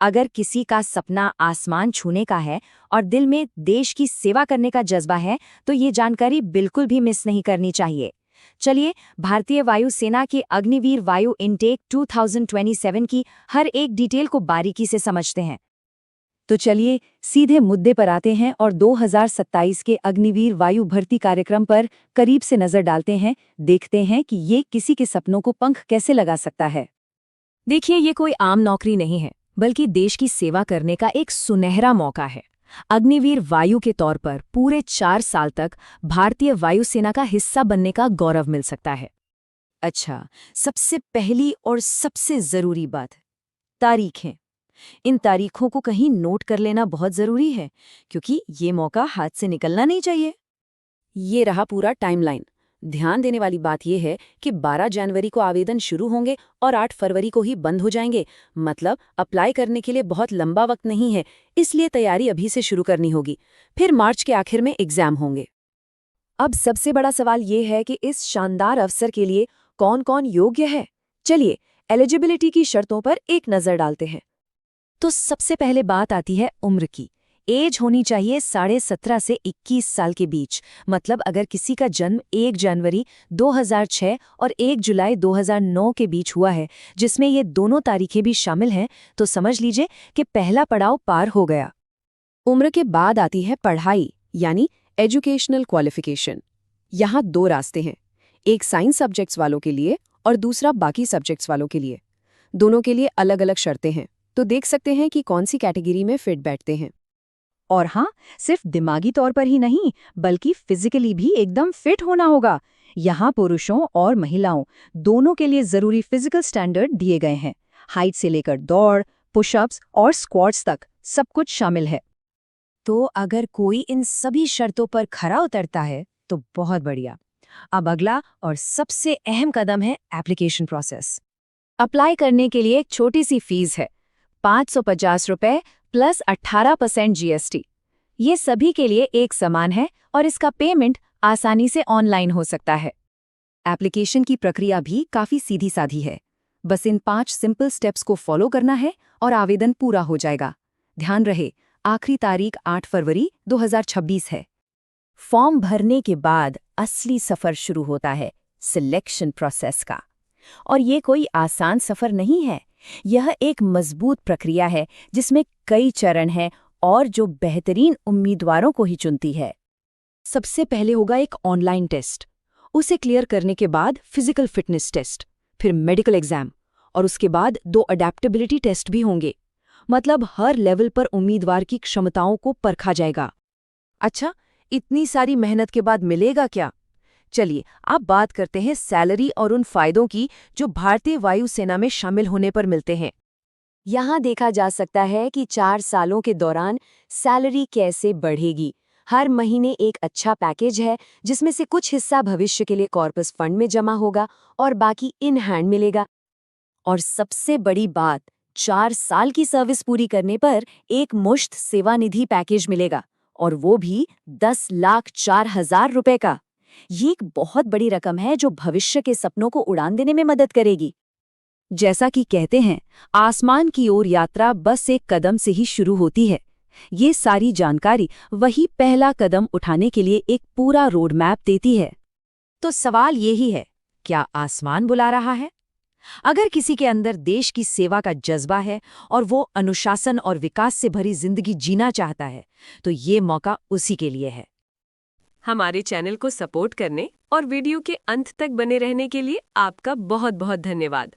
अगर किसी का सपना आसमान छूने का है और दिल में देश की सेवा करने का जज्बा है तो ये जानकारी बिल्कुल भी मिस नहीं करनी चाहिए। चलिए भारतीय वायुसेना के अग्निवीर वायु इनटेक 2027 की हर एक डिटेल को बारीकी से समझते हैं। तो चलिए सीधे मुद्दे पर आते हैं और 2027 के अग्निवीर वायु भर्ती कार्यक्रम पर करीब से नजर डालते हैं। देखते हैं कि ये किसी के सपनों को पंख कैसे लगा सकता है। देखिए, ये कोई आम नौकरी नहीं है, बल्कि देश की सेवा करने का एक सुनहरा मौका है। अग्निवीर वायु के तौर पर पूरे 4 साल तक भारतीय वायुसेना का हिस्सा बनने का गौरव मिल सकता है। अच्छा, सबसे पहली और सबसे जरूरी बात, तारीखें। इन तारीखों को कहीं नोट कर लेना बहुत जरूरी है, क्योंकि ये मौका हाथ से निकलना नहीं चाहिए। ये रहा पूरा टाइमलाइन। ध्यान देने वाली बात यह है कि 12 जनवरी को आवेदन शुरू होंगे और 8 फरवरी को ही बंद हो जाएंगे। मतलब अप्लाई करने के लिए बहुत लंबा वक्त नहीं है, इसलिए तैयारी अभी से शुरू करनी होगी। फिर मार्च के आखिर में एग्जाम होंगे। अब सबसे बड़ा सवाल ये है कि इस शानदार अवसर के लिए कौन कौन योग्य है। चलिए एलिजिबिलिटी की शर्तों पर एक नजर डालते हैं। तो सबसे पहले बात आती है उम्र की। एज होनी चाहिए 17.5 से 21 साल के बीच। मतलब अगर किसी का जन्म 1 जनवरी 2006 और 1 जुलाई 2009 के बीच हुआ है, जिसमें ये दोनों तारीखें भी शामिल हैं, तो समझ लीजिए कि पहला पड़ाव पार हो गया। उम्र के बाद आती है पढ़ाई, यानी एजुकेशनल क्वालिफिकेशन। यहाँ 2 रास्ते हैं, एक साइंस सब्जेक्ट्स वालों के लिए और दूसरा बाकी सब्जेक्ट्स वालों के लिए। दोनों के लिए अलग अलग शर्तें हैं, तो देख सकते हैं कि कौन सी कैटेगरी में फिट बैठते हैं। और हाँ, सिर्फ दिमागी तौर पर ही नहीं, बल्कि फिजिकली भी एकदम फिट होना होगा। यहाँ पुरुषों और महिलाओं दोनों के लिए जरूरी फिजिकल स्टैंडर्ड दिए गए हैं। हाइट से लेकर दौड़, पुशअप्स और स्क्वाट्स तक सब कुछ शामिल है। तो अगर कोई इन सभी शर्तों पर खरा उतरता है तो बहुत बढ़िया। अब अगला और सबसे अहम कदम है एप्लीकेशन प्रोसेस। अप्लाई करने के लिए एक छोटी सी फीस है, 550 रुपए प्लस 18% GST। ये सभी के लिए एक समान है और इसका पेमेंट आसानी से ऑनलाइन हो सकता है। एप्लीकेशन की प्रक्रिया भी काफी सीधी साधी है। बस इन 5 सिंपल स्टेप्स को फॉलो करना है और आवेदन पूरा हो जाएगा। ध्यान रहे, आखिरी तारीख 8 फरवरी 2026 है। फॉर्म भरने के बाद असली सफर शुरू होता है, सिलेक्शन प्रोसेस का। और ये कोई आसान सफर नहीं है, यह एक मजबूत प्रक्रिया है जिसमें कई चरण हैं और जो बेहतरीन उम्मीदवारों को ही चुनती है। सबसे पहले होगा एक ऑनलाइन टेस्ट, उसे क्लियर करने के बाद फिजिकल फिटनेस टेस्ट, फिर मेडिकल एग्जाम और उसके बाद 2 अडेप्टेबिलिटी टेस्ट भी होंगे। मतलब हर लेवल पर उम्मीदवार की क्षमताओं को परखा जाएगा। अच्छा, इतनी सारी मेहनत के बाद मिलेगा क्या? चलिए अब बात करते हैं सैलरी और उन फायदों की जो भारतीय वायुसेना में शामिल होने पर मिलते हैं। यहाँ देखा जा सकता है कि 4 सालों के दौरान सैलरी कैसे बढ़ेगी। हर महीने एक अच्छा पैकेज है, जिसमें से कुछ हिस्सा भविष्य के लिए कॉर्पस फंड में जमा होगा और बाकी इन हैंड मिलेगा। और सबसे बड़ी बात, 4 साल की सर्विस पूरी करने पर एक मुश्त सेवानिधि पैकेज मिलेगा, और वो भी 10,04,000 रुपए का। ये एक बहुत बड़ी रकम है जो भविष्य के सपनों को उड़ान देने में मदद करेगी। जैसा कि कहते हैं, आसमान की ओर यात्रा बस एक कदम से ही शुरू होती है। ये सारी जानकारी वही पहला कदम उठाने के लिए एक पूरा रोड मैप देती है। तो सवाल यही है, क्या आसमान बुला रहा है? अगर किसी के अंदर देश की सेवा का जज्बा है और वो अनुशासन और विकास से भरी जिंदगी जीना चाहता है, तो ये मौका उसी के लिए है। हमारे चैनल को सपोर्ट करने और वीडियो के अंत तक बने रहने के लिए आपका बहुत बहुत धन्यवाद।